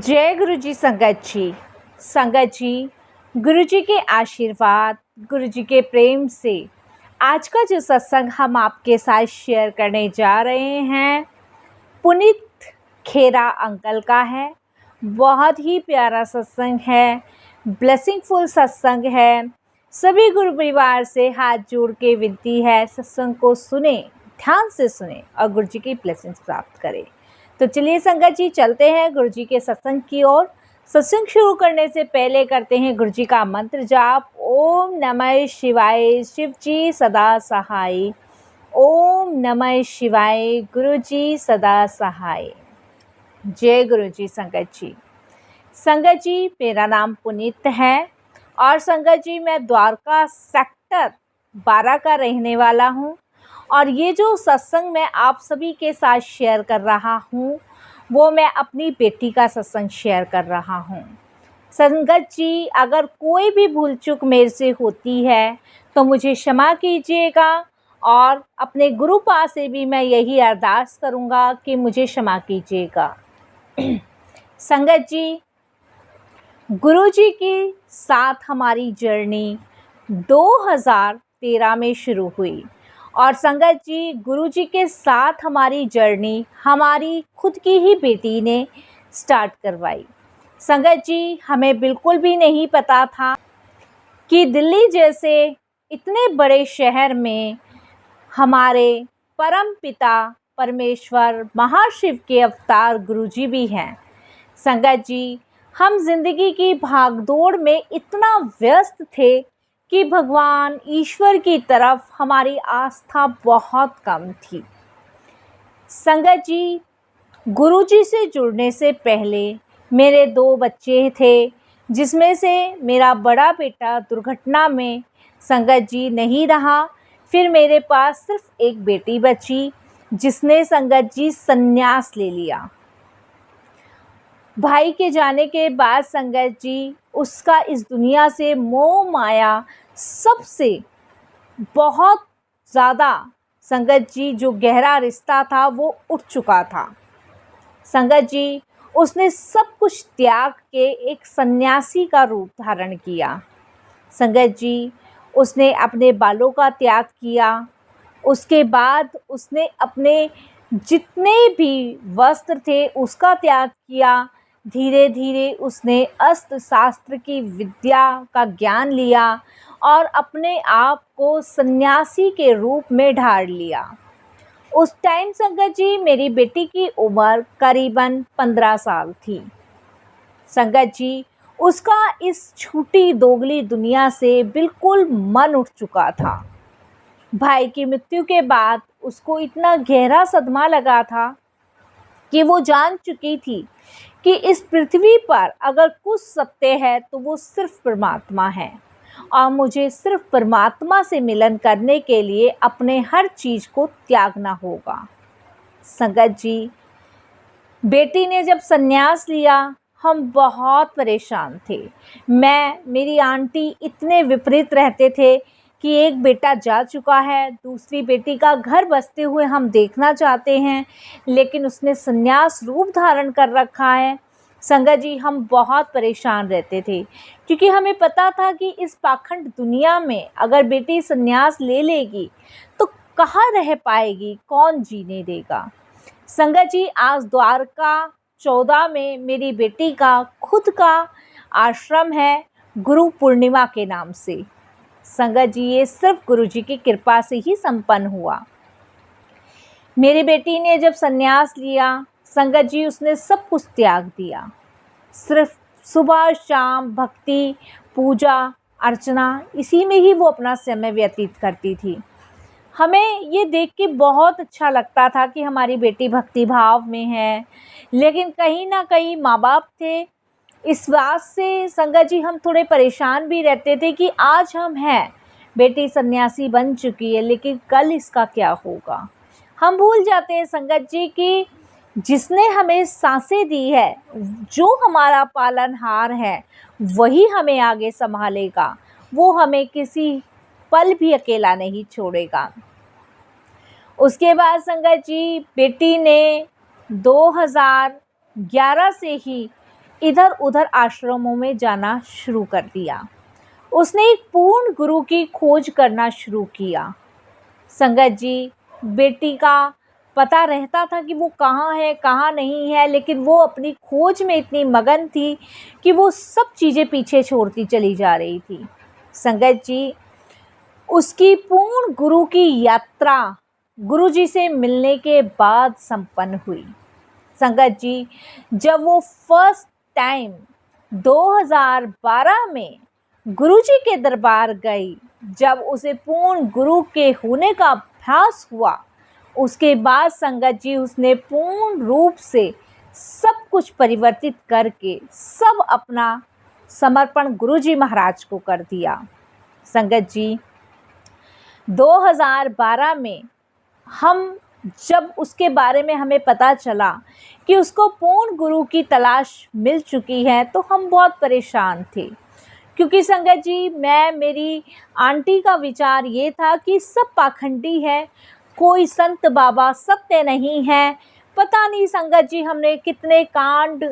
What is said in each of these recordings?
जय गुरु जी संगत जी गुरु जी के आशीर्वाद, गुरु जी के प्रेम से आज का जो सत्संग हम आपके साथ शेयर करने जा रहे हैं पुनीत खेरा अंकल का है। बहुत ही प्यारा सत्संग है, ब्लेसिंगफुल सत्संग है। सभी गुरु परिवार से हाथ जोड़ के विनती है, सत्संग को सुने, ध्यान से सुने और गुरु जी की ब्लेसिंग्स प्राप्त करें। तो चलिए संगत जी चलते हैं गुरु जी के सत्संग की ओर। सत्संग शुरू करने से पहले करते हैं गुरु जी का मंत्र जाप। ओम नमः शिवाय, शिव जी सदा सहाय। ओम नमः शिवाय, गुरु जी सदा सहाय। जय गुरु जी संगत जी। संगत जी मेरा नाम पुनीत है और संगत जी मैं द्वारका सेक्टर 12 का रहने वाला हूँ। और ये जो सत्संग मैं आप सभी के साथ शेयर कर रहा हूँ वो मैं अपनी बेटी का सत्संग शेयर कर रहा हूँ। संगत जी अगर कोई भी भूल चूक मेरे से होती है तो मुझे क्षमा कीजिएगा और अपने गुरु पास से भी मैं यही अरदास करूँगा कि मुझे क्षमा कीजिएगा। संगत जी गुरु जी के साथ हमारी जर्नी 2013 में शुरू हुई और संगत जी गुरु जी के साथ हमारी जर्नी हमारी खुद की ही बेटी ने स्टार्ट करवाई। संगत जी हमें बिल्कुल भी नहीं पता था कि दिल्ली जैसे इतने बड़े शहर में हमारे परम पिता परमेश्वर महाशिव के अवतार गुरु जी भी हैं। संगत जी हम जिंदगी की भागदौड़ में इतना व्यस्त थे कि भगवान ईश्वर की तरफ हमारी आस्था बहुत कम थी। संगत जी गुरु जी से जुड़ने से पहले मेरे 2 बच्चे थे जिसमें से मेरा बड़ा बेटा दुर्घटना में संगत जी नहीं रहा। फिर मेरे पास सिर्फ एक बेटी बची जिसने संगत जी संन्यास ले लिया। भाई के जाने के बाद संगत जी उसका इस दुनिया से मोह माया सबसे बहुत ज़्यादा संगत जी जो गहरा रिश्ता था वो उठ चुका था। संगत जी उसने सब कुछ त्याग के एक सन्यासी का रूप धारण किया। संगत जी उसने अपने बालों का त्याग किया। उसके बाद उसने अपने जितने भी वस्त्र थे उसका त्याग किया। धीरे धीरे उसने अस्त्र शास्त्र की विद्या का ज्ञान लिया और अपने आप को सन्यासी के रूप में ढाल लिया। उस टाइम संगत जी मेरी बेटी की उम्र करीबन 15 साल थी। संगत जी उसका इस छोटी दोगली दुनिया से बिल्कुल मन उठ चुका था। भाई की मृत्यु के बाद उसको इतना गहरा सदमा लगा था कि वो जान चुकी थी कि इस पृथ्वी पर अगर कुछ सत्य है तो वो सिर्फ परमात्मा है और मुझे सिर्फ परमात्मा से मिलन करने के लिए अपने हर चीज़ को त्यागना होगा। संगत जी बेटी ने जब संन्यास लिया हम बहुत परेशान थे। मेरी आंटी इतने विपरीत रहते थे कि एक बेटा जा चुका है, दूसरी बेटी का घर बसते हुए हम देखना चाहते हैं लेकिन उसने संन्यास रूप धारण कर रखा है। संगत जी हम बहुत परेशान रहते थे क्योंकि हमें पता था कि इस पाखंड दुनिया में अगर बेटी संन्यास ले लेगी तो कहाँ रह पाएगी, कौन जीने देगा। संगत जी आज द्वारका 14 में मेरी बेटी का खुद का आश्रम है गुरु पूर्णिमा के नाम से। संगत जी ये सिर्फ गुरु जी की कृपा से ही संपन्न हुआ। मेरी बेटी ने जब संन्यास लिया संगत जी उसने सब कुछ त्याग दिया। सिर्फ सुबह शाम भक्ति पूजा अर्चना इसी में ही वो अपना समय व्यतीत करती थी। हमें ये देख के बहुत अच्छा लगता था कि हमारी बेटी भक्ति भाव में है, लेकिन कहीं ना कहीं माँ बाप थे इस बात से संगत जी हम थोड़े परेशान भी रहते थे कि आज हम हैं, बेटी सन्यासी बन चुकी है लेकिन कल इसका क्या होगा। हम भूल जाते हैं संगत जी कि जिसने हमें सांसें दी है, जो हमारा पालनहार है वही हमें आगे संभालेगा, वो हमें किसी पल भी अकेला नहीं छोड़ेगा। उसके बाद संगत जी बेटी ने 2011 से ही इधर उधर आश्रमों में जाना शुरू कर दिया। उसने एक पूर्ण गुरु की खोज करना शुरू किया। संगत जी, बेटी का पता रहता था कि वो कहाँ है कहाँ नहीं है, लेकिन वो अपनी खोज में इतनी मगन थी कि वो सब चीज़ें पीछे छोड़ती चली जा रही थी। संगत जी, उसकी पूर्ण गुरु की यात्रा गुरुजी से मिलने के बाद संपन्न हुई। संगत जी, जब वो फर्स्ट टाइम 2012 में गुरुजी के दरबार गई, जब उसे पूर्ण गुरु के होने का आभास हुआ, उसके बाद संगत जी उसने पूर्ण रूप से सब कुछ परिवर्तित करके सब अपना समर्पण गुरुजी महाराज को कर दिया। संगत जी, 2012 में जब उसके बारे में हमें पता चला कि उसको पूर्ण गुरु की तलाश मिल चुकी है, तो हम बहुत परेशान थे, क्योंकि संगत जी मेरी आंटी का विचार ये था कि सब पाखंडी है, कोई संत बाबा सत्य नहीं है। पता नहीं संगत जी, हमने कितने कांड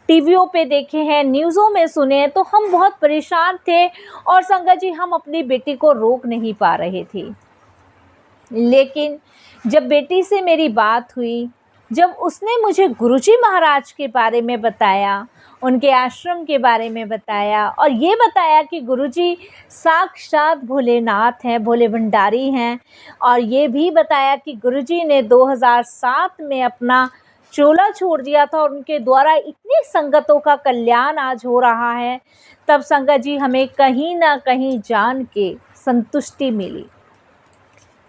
टीवियों पे देखे हैं, न्यूज़ों में सुने हैं, तो हम बहुत परेशान थे और संगत जी हम अपनी बेटी को रोक नहीं पा रहे थे। लेकिन जब बेटी से मेरी बात हुई, जब उसने मुझे गुरुजी महाराज के बारे में बताया, उनके आश्रम के बारे में बताया और ये बताया कि गुरुजी साक्षात भोलेनाथ हैं, भोले भंडारी हैं, और ये भी बताया कि गुरुजी ने 2007 में अपना चोला छोड़ दिया था और उनके द्वारा इतनी संगतों का कल्याण आज हो रहा है, तब संगत जी हमें कहीं ना कहीं जान के संतुष्टि मिली,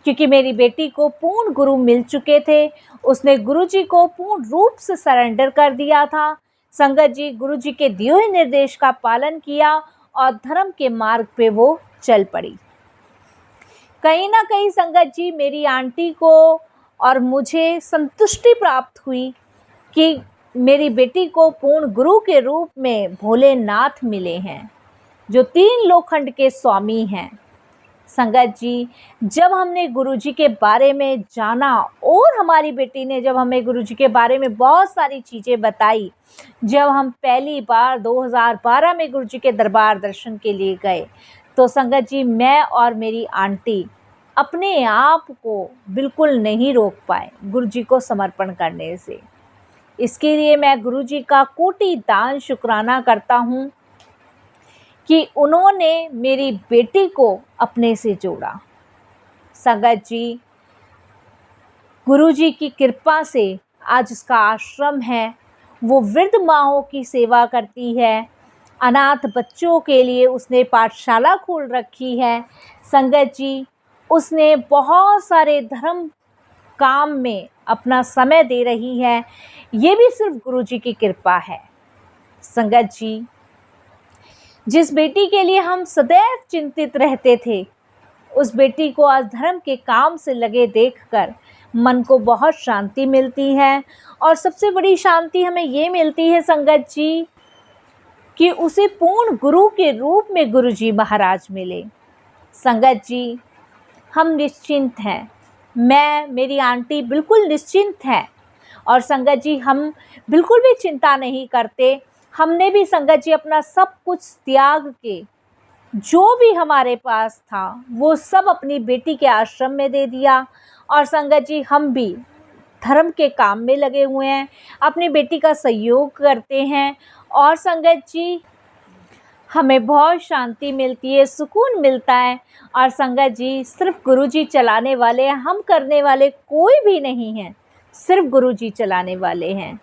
क्योंकि मेरी बेटी को पूर्ण गुरु मिल चुके थे। उसने गुरुजी को पूर्ण रूप से सरेंडर कर दिया था। संगत जी, गुरुजी के दिए हुए निर्देश का पालन किया और धर्म के मार्ग पे वो चल पड़ी। कहीं ना कहीं संगत जी मेरी आंटी को और मुझे संतुष्टि प्राप्त हुई कि मेरी बेटी को पूर्ण गुरु के रूप में भोलेनाथ मिले हैं, जो 3 लोखंड के स्वामी हैं। संगत जी, जब हमने गुरुजी के बारे में जाना और हमारी बेटी ने जब हमें गुरुजी के बारे में बहुत सारी चीज़ें बताई, जब हम पहली बार 2012 में गुरुजी के दरबार दर्शन के लिए गए, तो संगत जी मैं और मेरी आंटी अपने आप को बिल्कुल नहीं रोक पाए गुरुजी को समर्पण करने से। इसके लिए मैं गुरुजी का कोटि दान शुक्राना करता हूँ कि उन्होंने मेरी बेटी को अपने से जोड़ा। संगत जी, गुरुजी की कृपा से आज उसका आश्रम है, वो वृद्ध माँओं की सेवा करती है, अनाथ बच्चों के लिए उसने पाठशाला खोल रखी है। संगत जी, उसने बहुत सारे धर्म काम में अपना समय दे रही है, ये भी सिर्फ गुरुजी की कृपा है। संगत जी, जिस बेटी के लिए हम सदैव चिंतित रहते थे, उस बेटी को आज धर्म के काम से लगे देखकर मन को बहुत शांति मिलती है। और सबसे बड़ी शांति हमें ये मिलती है संगत जी कि उसे पूर्ण गुरु के रूप में गुरुजी महाराज मिले। संगत जी, हम निश्चिंत हैं, मेरी आंटी बिल्कुल निश्चिंत है, और संगत जी हम बिल्कुल भी चिंता नहीं करते। हमने भी संगत जी अपना सब कुछ त्याग के जो भी हमारे पास था वो सब अपनी बेटी के आश्रम में दे दिया, और संगत जी हम भी धर्म के काम में लगे हुए हैं, अपनी बेटी का सहयोग करते हैं, और संगत जी हमें बहुत शांति मिलती है, सुकून मिलता है। और संगत जी, सिर्फ गुरुजी चलाने वाले हैं, हम करने वाले कोई भी नहीं हैं, सिर्फ गुरुजी चलाने वाले हैं।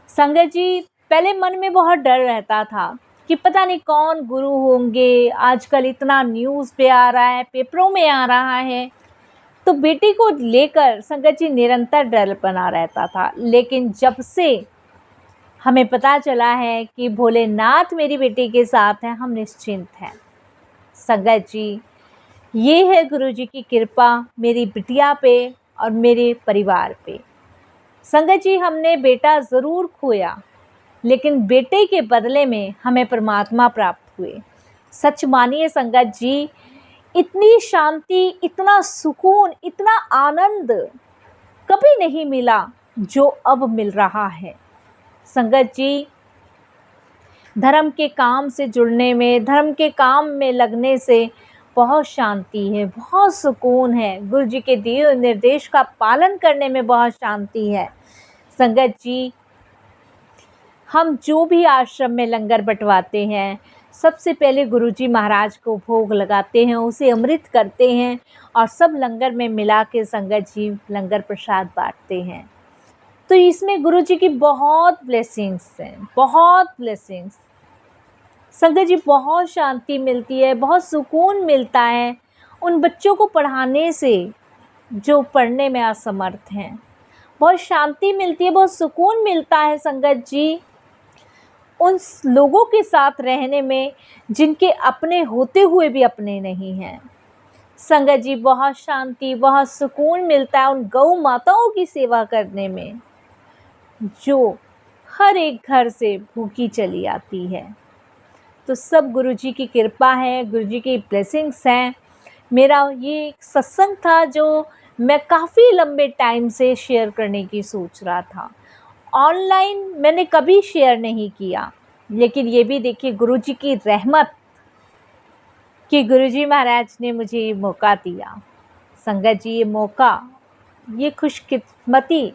संगत जी, पहले मन में बहुत डर रहता था कि पता नहीं कौन गुरु होंगे, आजकल इतना न्यूज़ पे आ रहा है, पेपरों में आ रहा है, तो बेटी को लेकर संगत जी निरंतर डर बना रहता था। लेकिन जब से हमें पता चला है कि भोलेनाथ मेरी बेटी के साथ हैं, हम निश्चिंत हैं। संगत जी, ये है गुरुजी की कृपा मेरी बिटिया पे और मेरे परिवार पे। संगत जी, हमने बेटा ज़रूर खोया, लेकिन बेटे के बदले में हमें परमात्मा प्राप्त हुए। सच मानिए संगत जी, इतनी शांति, इतना सुकून, इतना आनंद कभी नहीं मिला जो अब मिल रहा है। संगत जी, धर्म के काम से जुड़ने में, धर्म के काम में लगने से बहुत शांति है, बहुत सुकून है। गुरु जी के दिए हुए निर्देश का पालन करने में बहुत शांति है। संगत जी, हम जो भी आश्रम में लंगर बंटवाते हैं, सबसे पहले गुरुजी महाराज को भोग लगाते हैं, उसे अमृत करते हैं और सब लंगर में मिला के संगत जी लंगर प्रसाद बांटते हैं। तो इसमें गुरुजी की बहुत ब्लेसिंग्स हैं, बहुत ब्लेसिंग्स। संगत जी, बहुत शांति मिलती है, बहुत सुकून मिलता है उन बच्चों को पढ़ाने से जो पढ़ने में असमर्थ हैं। बहुत शांति मिलती है, बहुत सुकून मिलता है संगत जी उन लोगों के साथ रहने में जिनके अपने होते हुए भी अपने नहीं हैं। संगत जी, बहुत शांति, बहुत सुकून मिलता है उन गौ माताओं की सेवा करने में जो हर एक घर से भूखी चली आती है। तो सब गुरुजी की कृपा है, गुरुजी की ब्लेसिंग्स हैं। मेरा ये एक सत्संग था जो मैं काफ़ी लंबे टाइम से शेयर करने की सोच रहा था। ऑनलाइन मैंने कभी शेयर नहीं किया, लेकिन ये भी देखिए गुरुजी की रहमत कि गुरुजी महाराज ने मुझे ये मौका दिया। संगत जी, ये मौका, ये खुशकिस्मती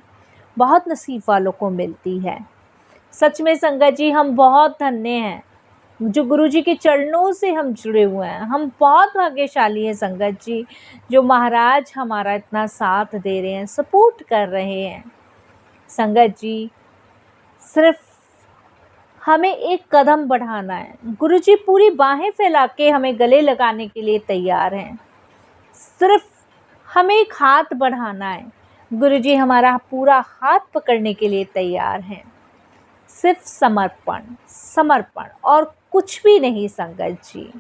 बहुत नसीब वालों को मिलती है। सच में संगत जी, हम बहुत धन्य हैं जो गुरुजी के चरणों से हम जुड़े हुए हैं। हम बहुत भाग्यशाली हैं संगत जी, जो महाराज हमारा इतना साथ दे रहे हैं, सपोर्ट कर रहे हैं। संगत जी, सिर्फ हमें एक कदम बढ़ाना है। गुरुजी पूरी बाहें फैला के हमें गले लगाने के लिए तैयार हैं। सिर्फ हमें एक हाथ बढ़ाना है, गुरुजी हमारा पूरा हाथ पकड़ने के लिए तैयार हैं। सिर्फ समर्पण, समर्पण और कुछ भी नहीं संगत जी।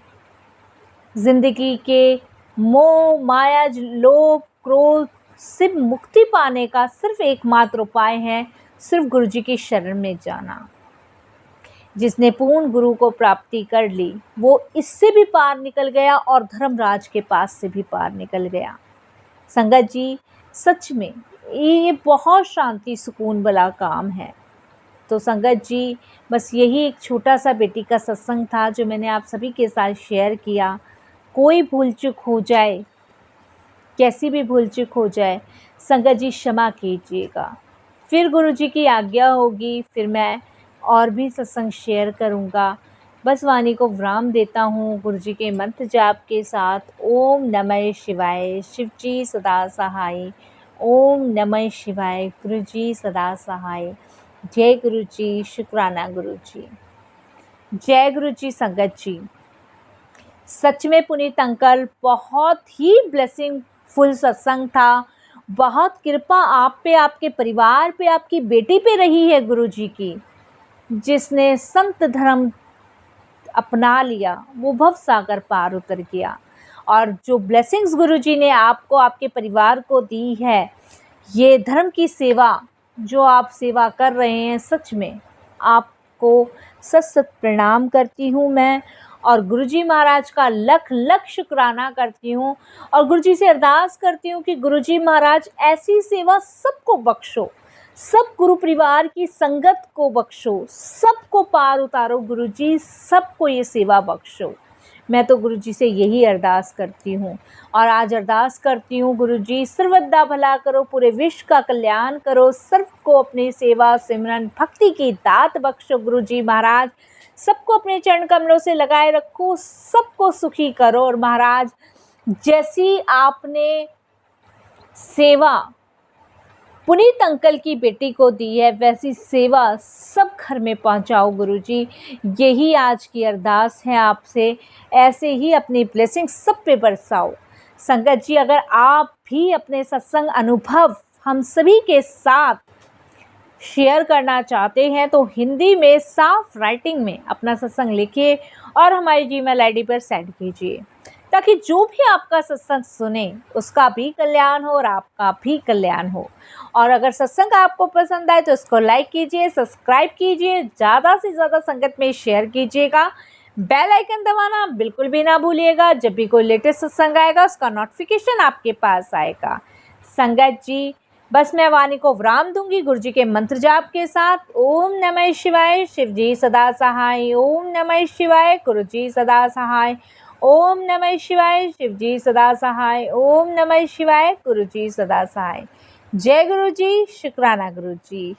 जिंदगी के मोह, माया, लोभ, क्रोध से मुक्ति पाने का सिर्फ एकमात्र उपाय है, सिर्फ गुरुजी की शरण में जाना। जिसने पूर्ण गुरु को प्राप्ति कर ली, वो इससे भी पार निकल गया और धर्मराज के पास से भी पार निकल गया। संगत जी, सच में ये बहुत शांति सुकून वाला काम है। तो संगत जी, बस यही एक छोटा सा बेटी का सत्संग था जो मैंने आप सभी के साथ शेयर किया। कोई भूल चूक हो जाए, कैसी भी भूल चूक हो जाए, संगत जी क्षमा कीजिएगा। फिर गुरुजी की आज्ञा होगी, फिर मैं और भी सत्संग शेयर करूँगा। बस वाणी को विराम देता हूँ गुरुजी के मंत्र जाप के साथ। ओम नमः शिवाय, शिवजी सदा सहाय। ओम नमः शिवाय, गुरुजी सदा सहाय। जय गुरुजी, शुक्राना गुरुजी। जय गुरुजी। संगत जी, सच में पुनीत अंकल बहुत ही ब्लेसिंग फुल सत्संग था। बहुत कृपा आप पे, आपके परिवार पे, आपकी बेटी पे रही है गुरुजी की, जिसने संत धर्म अपना लिया, वो भव सागर पार उतर गया। और जो ब्लेसिंग्स गुरुजी ने आपको, आपके परिवार को दी है, ये धर्म की सेवा जो आप सेवा कर रहे हैं, सच में आपको सत सत प्रणाम करती हूँ मैं। और गुरुजी महाराज का लख लख शुक्राना करती हूँ और गुरुजी से अरदास करती हूँ कि गुरुजी महाराज ऐसी सेवा सबको बख्शो, सब गुरु परिवार की संगत को बख्शो, सबको पार उतारो गुरुजी, सबको ये सेवा बख्शो। मैं तो गुरुजी से यही अरदास करती हूँ और आज अरदास करती हूँ, गुरुजी सर्वदा भला करो, पूरे विश्व का कल्याण करो, सबको अपनी सेवा सिमरन भक्ति की दात बख्शो गुरुजी महाराज। सबको अपने चरण कमलों से लगाए रखो, सबको सुखी करो। और महाराज, जैसी आपने सेवा पुनीत अंकल की बेटी को दी है, वैसी सेवा सब घर में पहुंचाओ गुरुजी। यही आज की अरदास है आपसे। ऐसे ही अपनी ब्लेसिंग सब पे बरसाओ। संगत जी, अगर आप भी अपने सत्संग अनुभव हम सभी के साथ शेयर करना चाहते हैं तो हिंदी में साफ राइटिंग में अपना सत्संग लिखिए और हमारी जीमेल आईडी पर सेंड कीजिए, ताकि जो भी आपका सत्संग सुने उसका भी कल्याण हो और आपका भी कल्याण हो। और अगर सत्संग आपको पसंद आए तो इसको लाइक कीजिए, सब्सक्राइब कीजिए, ज़्यादा से ज़्यादा संगत में शेयर कीजिएगा। बेल आइकन दबाना बिल्कुल भी ना भूलिएगा। जब भी कोई लेटेस्ट सत्संग आएगा उसका नोटिफिकेशन आपके पास आएगा। संगत जी, बस मैं वाणी को विराम दूंगी गुरु जी के मंत्र जाप के साथ। ओम नमः शिवाय, शिव जी सदा सहाय। ओम नमः शिवाय, गुरु जी सदा सहाय। ओम नमः शिवाय, शिव जी सदा सहाय। ओम नमः शिवाय, गुरु जी सदा सहाय। जय गुरु जी, शुक्राना गुरु जी।